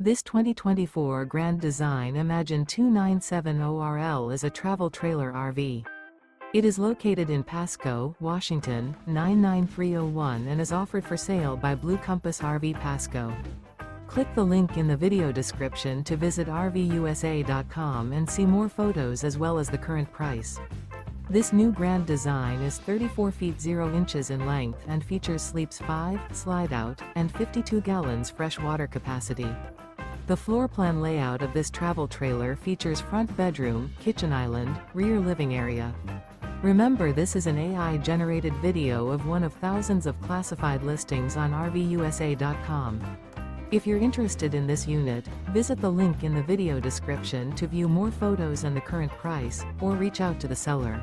This 2024 Grand Design Imagine 2970RL is a travel trailer RV. It is located in Pasco, Washington, 99301 and is offered for sale by Blue Compass RV Pasco. Click the link in the video description to visit RVUSA.com and see more photos as well as the current price. This new Grand Design is 34 feet 0 inches in length and features sleeps 5, slide-out, and 52 gallons fresh water capacity. The floor plan layout of this travel trailer features front bedroom, kitchen island, rear living area. Remember, this is an AI-generated video of one of thousands of classified listings on RVUSA.com. If you're interested in this unit, visit the link in the video description to view more photos and the current price, or reach out to the seller.